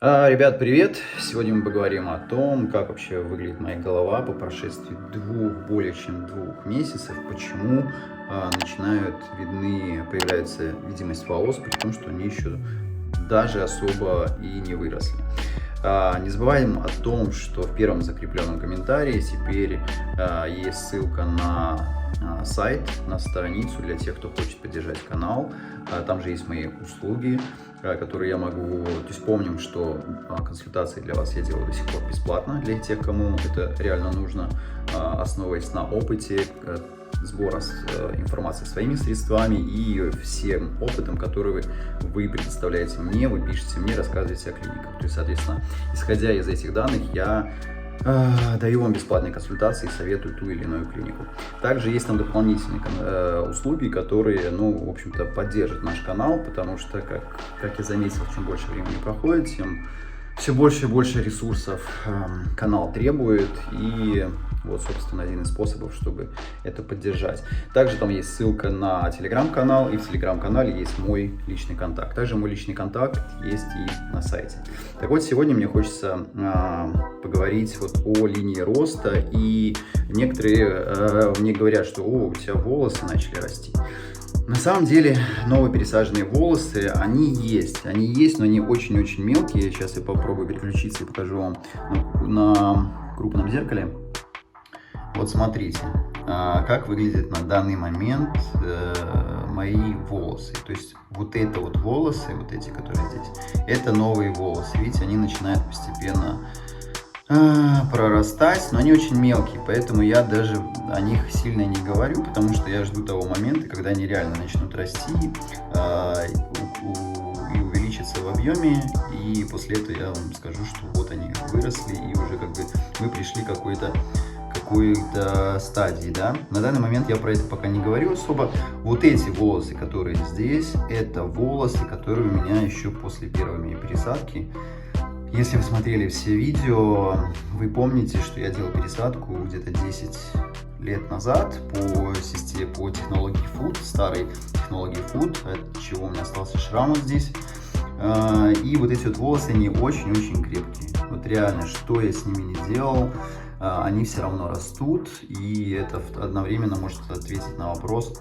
Ребят, привет! Сегодня мы поговорим о том, как вообще выглядит моя голова по прошествии более чем 2 месяцев, почему появляется видимость волос, при том, что они еще даже особо и не выросли. Не забываем о том, что в первом закрепленном комментарии теперь есть ссылка на сайт, на страницу для тех, кто хочет поддержать канал. Там же есть мои услуги, которые я могу... То есть помним, что консультации для вас я делаю до сих пор бесплатно для тех, кому это реально нужно, основываясь на опыте, сбора информации своими средствами и всем опытом, который вы предоставляете мне, вы пишете мне, рассказываете о клиниках. То есть, соответственно, исходя из этих данных, я даю вам бесплатные консультации и советую ту или иную клинику. Также есть там дополнительные услуги, которые, в общем-то, поддержат наш канал, потому что, как я заметил, чем больше времени проходит, тем все больше и больше ресурсов канал требует, и вот, собственно, один из способов, чтобы это поддержать. Также там есть ссылка на телеграм-канал, и в телеграм-канале есть мой личный контакт. Также мой личный контакт есть и на сайте. Так вот, сегодня мне хочется поговорить вот о линии роста, и некоторые мне говорят, что у тебя волосы начали расти. На самом деле, новые пересаженные волосы, они есть, но они очень-очень мелкие. Сейчас я попробую переключиться и покажу вам на крупном зеркале. Вот смотрите, как выглядят на данный момент мои волосы. То есть вот это вот волосы, вот эти, которые здесь, это новые волосы. Видите, они начинают постепенно прорастать, но они очень мелкие, поэтому я даже о них сильно не говорю, потому что я жду того момента, когда они реально начнут расти и увеличатся в объеме, и после этого я вам скажу, что вот они выросли, и уже как бы мы пришли к какой-то стадии, да. На данный момент я про это пока не говорю особо. Вот эти волосы, которые здесь, это волосы, которые у меня еще после первой моей пересадки. Если вы смотрели все видео, вы помните, что я делал пересадку где-то 10 лет назад по технологии Food, старой технологии Food, от чего у меня остался шрам вот здесь. И вот эти вот волосы, они очень-очень крепкие. Вот реально, что я с ними не делал, они все равно растут, и это одновременно может ответить на вопрос,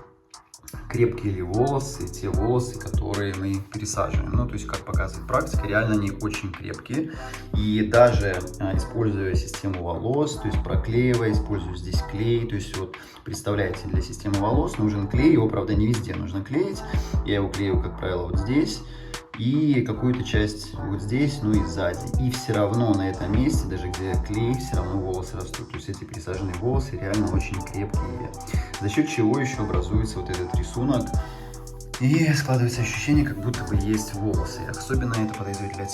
крепкие ли волосы, те волосы, которые мы пересаживаем. То есть, как показывает практика, реально они очень крепкие. И даже используя систему волос, то есть проклеивая, использую здесь клей. То есть, вот представляете, для системы волос нужен клей. Его, правда, не везде нужно клеить. Я его клею, как правило, вот здесь. И какую-то часть вот здесь, и сзади. И все равно на этом месте, даже где клей, все равно волосы растут. То есть эти пересаженные волосы реально очень крепкие. За счет чего еще образуется вот этот рисунок. И складывается ощущение, как будто бы есть волосы. Особенно это подойдет для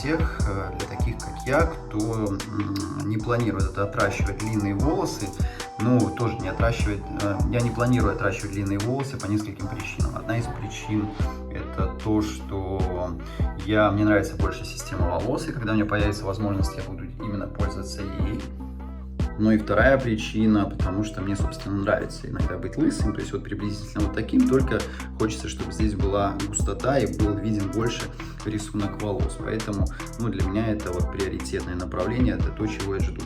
таких, как я, кто не планирует отращивать длинные волосы. Тоже не отращивать. Я не планирую отращивать длинные волосы по нескольким причинам. Одна из причин — это то, что мне нравится больше система волос, и когда у меня появится возможность, я буду именно пользоваться ей. И вторая причина, потому что мне, собственно, нравится иногда быть лысым, то есть вот приблизительно вот таким, только хочется, чтобы здесь была густота и был виден больше рисунок волос. Поэтому, для меня это вот приоритетное направление, это то, чего я жду.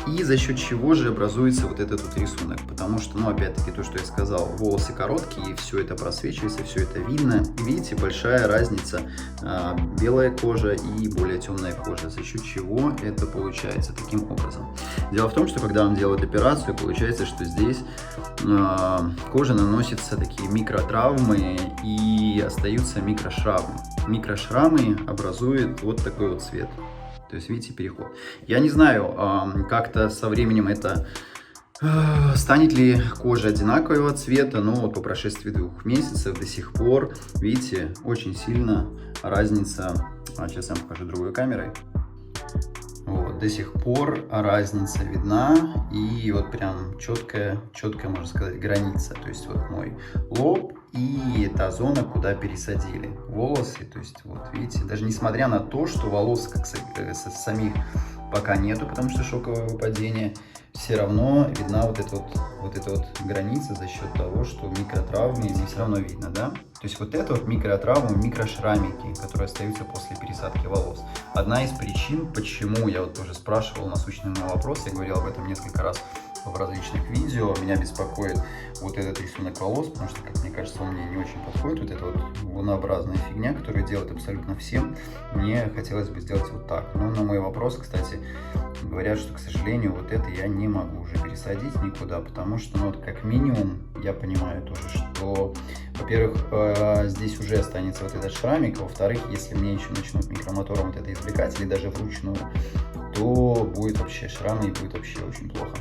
И за счет чего же образуется вот этот вот рисунок, потому что, опять-таки, то, что я сказал, волосы короткие, все это просвечивается, все это видно. И видите, большая разница, белая кожа и более темная кожа, за счет чего это получается таким образом. Дело в том, что когда он делает операцию, получается, что здесь коже наносятся такие микротравмы и остаются микрошрамы. Микрошрамы образуют вот такой вот цвет. То есть, видите, переход. Я не знаю, как-то со временем это станет ли кожа одинакового цвета, но вот по прошествии 2 месяцев до сих пор, видите, очень сильно разница. Сейчас я вам покажу другой камерой. Вот, до сих пор разница видна, и вот прям четкая, можно сказать, граница. То есть вот мой лоб и та зона, куда пересадили волосы. То есть вот видите, даже несмотря на то, что волосы как самих пока нету, потому что шоковое выпадение, все равно видна вот эта вот граница за счет того, что микротравмы здесь все равно видно, да? То есть вот это вот микротравмы, микрошрамики, которые остаются после пересадки волос. Одна из причин, почему, я вот тоже спрашивал насущный мой вопрос, я говорил об этом несколько раз в различных видео, меня беспокоит вот этот рисунок волос, потому что, как мне кажется, он мне не очень подходит, вот эта вот волнообразная фигня, которую делают абсолютно всем, мне хотелось бы сделать вот так. Но на мой вопрос, кстати, говорят, что, к сожалению, вот это я не могу уже пересадить никуда, потому что, ну, вот как минимум, я понимаю тоже, что, во-первых, здесь уже останется вот этот шрамик, а во-вторых, если мне еще начнут микромотором вот это извлекать, или даже вручную, то будет вообще шрамы и будет вообще очень плохо.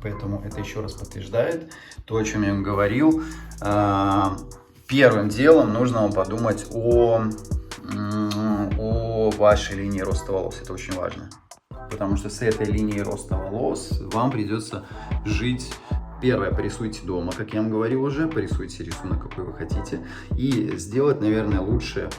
Поэтому это еще раз подтверждает то, о чем я вам говорил. Первым делом нужно вам подумать о вашей линии роста волос. Это очень важно. Потому что с этой линией роста волос вам придется жить. Первое, порисуйте дома, как я вам говорил уже. Порисуйте рисунок, какой вы хотите. И сделать, наверное, лучше...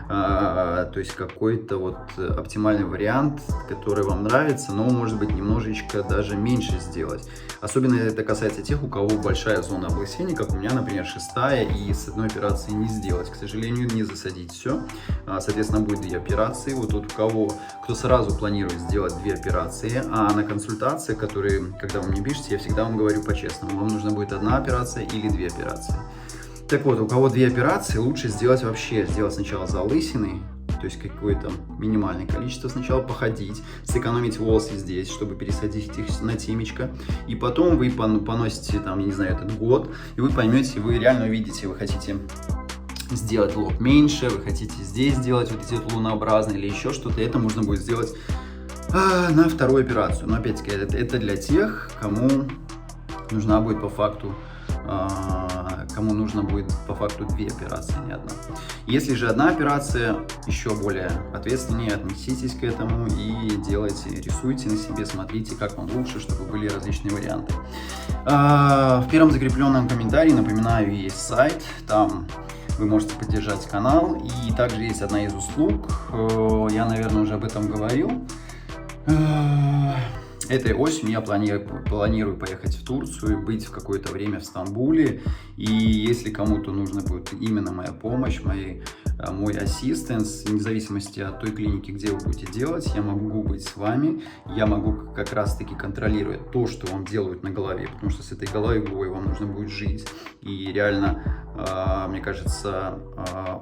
то есть какой-то вот оптимальный вариант, который вам нравится, но может быть немножечко даже меньше сделать. Особенно это касается тех, у кого большая зона облысения, как у меня, например, 6-я, и с одной операции не сделать, к сожалению, не засадить все. Соответственно, будет 2 операции. Вот тут кто сразу планирует сделать 2 операции, а на консультации, которые, когда вы мне пишете, я всегда вам говорю по-честному, вам нужно будет 1 операция или 2 операции. Так вот, у кого 2 операции, лучше сделать сначала залысины, то есть какое-то минимальное количество, сначала походить, сэкономить волосы здесь, чтобы пересадить их на темечко, и потом вы поносите, там, я не знаю, этот год, и вы поймете, вы реально увидите, вы хотите сделать лоб меньше, вы хотите здесь сделать вот эти вот лунообразные или еще что-то, это можно будет сделать на 2-ю операцию. Но опять-таки, это для тех, кому нужна будет по факту 2 операции, не 1. Если же 1 операция, еще более ответственнее относитесь к этому и делайте, рисуйте на себе, смотрите, как вам лучше, чтобы были различные варианты. В первом закрепленном комментарии, напоминаю, есть сайт, там вы можете поддержать канал, и также есть одна из услуг, я, наверное, уже об этом говорил. Этой осенью я планирую поехать в Турцию, быть в какое-то время в Стамбуле. И если кому-то нужна будет именно моя помощь, мой ассистенс, вне зависимости от той клиники, где вы будете делать, я могу быть с вами. Я могу как раз-таки контролировать то, что вам делают на голове, потому что с этой головой вам нужно будет жить. И реально, мне кажется,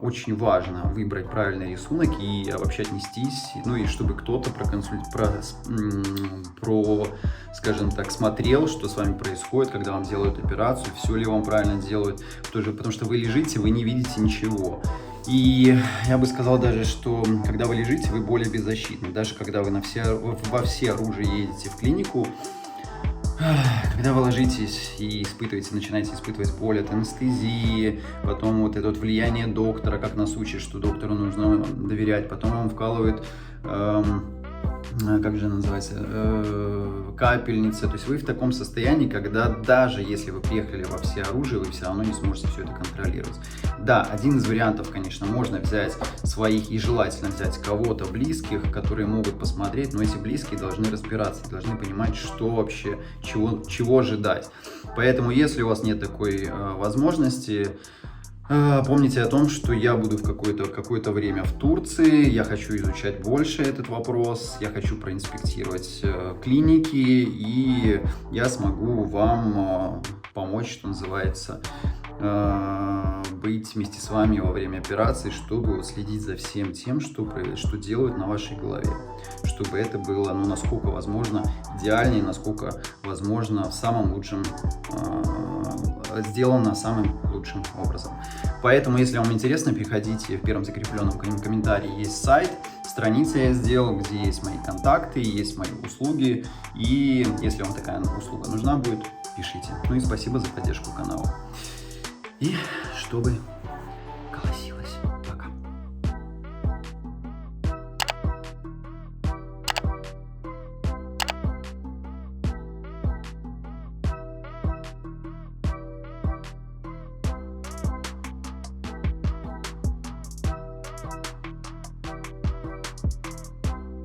очень важно выбрать правильный рисунок и вообще отнестись, ну и чтобы кто-то скажем так, смотрел, что с вами происходит, когда вам делают операцию, все ли вам правильно делают, потому что вы лежите, вы не видите ничего. И я бы сказал даже, что когда вы лежите, вы более беззащитны. Даже когда вы во все оружие едете в клинику, когда вы ложитесь и начинаете испытывать боль от анестезии, потом вот это вот влияние доктора, как нас учат, что доктору нужно доверять, потом вам вкалывают как же называется, капельница, то есть вы в таком состоянии, когда даже если вы приехали во всеоружие, вы все равно не сможете все это контролировать. Да, один из вариантов, конечно, можно взять своих и желательно взять кого-то близких, которые могут посмотреть, но эти близкие должны разбираться, должны понимать, что вообще, чего ожидать. Поэтому, если у вас нет такой возможности, помните о том, что я буду в какое-то время в Турции, я хочу изучать больше этот вопрос, я хочу проинспектировать клиники, и я смогу вам помочь, что называется, быть вместе с вами во время операции, чтобы следить за всем тем, что делают на вашей голове, чтобы это было, ну, насколько возможно, идеальнее, насколько возможно, сделано самым лучшим образом. Поэтому, если вам интересно, переходите, в первом закрепленном комментарии есть сайт, страница я сделал, где есть мои контакты, есть мои услуги, и если вам такая услуга нужна будет, пишите. Ну и спасибо за поддержку канала. И чтобы